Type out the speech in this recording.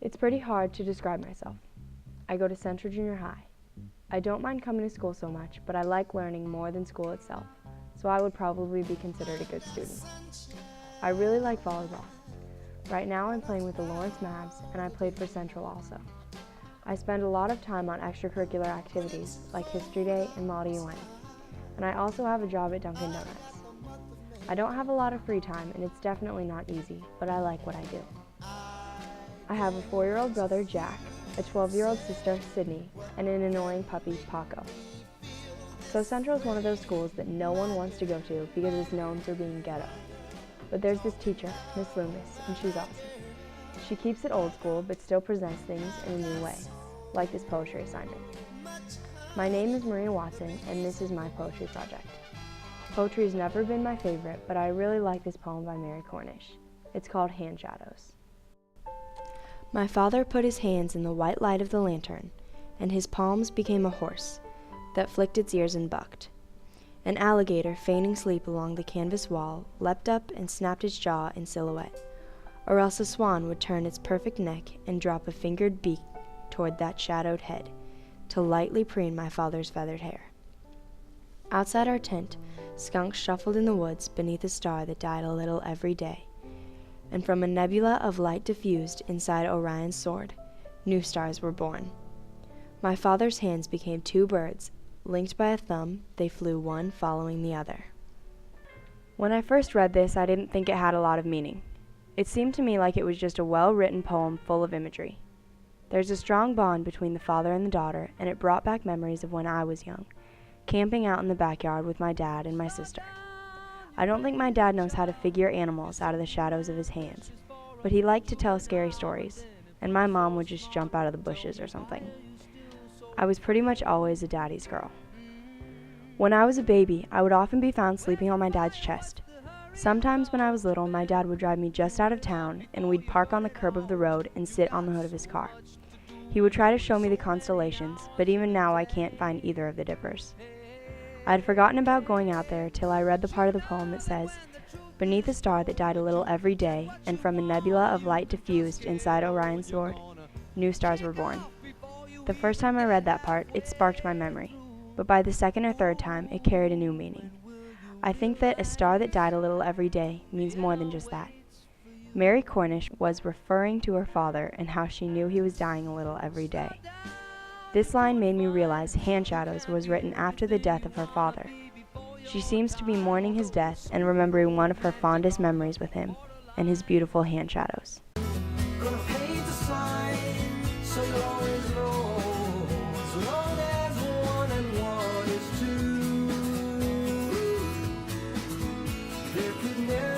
It's pretty hard to describe myself. I go to Central Junior High. I don't mind coming to school so much, but I like learning more than school itself, so I would probably be considered a good student. I really like volleyball. Right now I'm playing with the Lawrence Mavs, and I played for Central also. I spend a lot of time on extracurricular activities like History Day and Model UN, and I also have a job at Dunkin' Donuts. I don't have a lot of free time, and it's definitely not easy, but I like what I do. I have a 4-year-old brother, Jack, a 12-year-old sister, Sydney, and an annoying puppy, Paco. So Central is one of those schools that no one wants to go to because it's known for being ghetto. But there's this teacher, Miss Loomis, and she's awesome. She keeps it old school, but still presents things in a new way, like this poetry assignment. My name is Maria Watson, and this is my poetry project. Poetry has never been my favorite, but I really like this poem by Mary Cornish. It's called Hand Shadows. My father put his hands in the white light of the lantern, and his palms became a horse that flicked its ears and bucked. An alligator, feigning sleep along the canvas wall, leapt up and snapped its jaw in silhouette, or else a swan would turn its perfect neck and drop a fingered beak toward that shadowed head, to lightly preen my father's feathered hair. Outside our tent, skunks shuffled in the woods beneath a star that died a little every day, and from a nebula of light diffused inside Orion's sword, new stars were born. My father's hands became two birds. Linked by a thumb, they flew one following the other. When I first read this, I didn't think it had a lot of meaning. It seemed to me like it was just a well-written poem full of imagery. There's a strong bond between the father and the daughter, and it brought back memories of when I was young, camping out in the backyard with my dad and my sister. I don't think my dad knows how to figure animals out of the shadows of his hands, but he liked to tell scary stories, and my mom would just jump out of the bushes or something. I was pretty much always a daddy's girl. When I was a baby, I would often be found sleeping on my dad's chest. Sometimes when I was little, my dad would drive me just out of town, and we'd park on the curb of the road and sit on the hood of his car. He would try to show me the constellations, but even now I can't find either of the dippers. I had forgotten about going out there till I read the part of the poem that says, "Beneath a star that died a little every day, and from a nebula of light diffused inside Orion's sword, new stars were born." The first time I read that part, it sparked my memory, but by the second or third time, it carried a new meaning. I think that a star that died a little every day means more than just that. Mary Cornish was referring to her father and how she knew he was dying a little every day. This line made me realize Hand Shadows was written after the death of her father. She seems to be mourning his death and remembering one of her fondest memories with him and his beautiful hand shadows. Gonna paint the sign so you'll always know, as long as 1 and 1 is 2, there could never